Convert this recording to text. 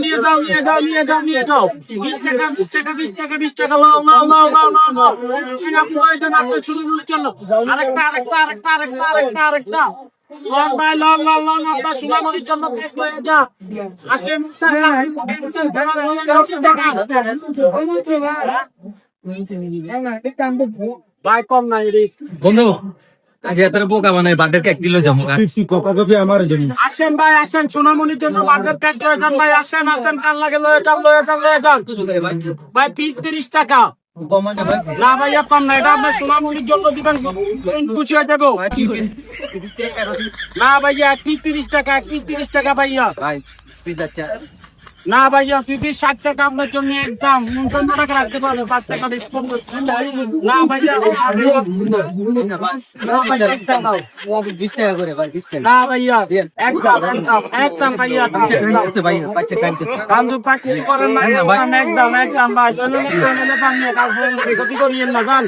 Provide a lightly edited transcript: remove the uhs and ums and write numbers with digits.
নিয়ে যাও 20 টাকা 20 টাকা লাও আপনি শুরু করে চলো আরেকটা লং ভাই লং আপনার সোনামণির জন্য পেট হয়ে যা আসেন ভাই কম নাই রে বন্ধু আজ এত বোকা বানাই বার্থডে কেক দিল যাবো আসেন ভাই আসেন সোনামণির জন্য বার্গার কেক লয়ে যান ভাই আসেন কাল লাগে লয়ে যান ভাই পিস 30 টাকা না ভাইয়া কম না এটা আপনার সোনামণির জন্য দিবেন খুশি হয়ে যাবো না ভাইয়া এক পিস 30 টাকা ভাইয়া না ভাইয়া 60 টাকা আপনার জন্য একদম 55 টাকা রাখতে পারবে 5 টাকা ডিসকাউন্ট না ভাইয়া না ভাইয়া একদম ভাইয়া কান্দু পাখি করেন না একদম ভাই করিয়েন না জান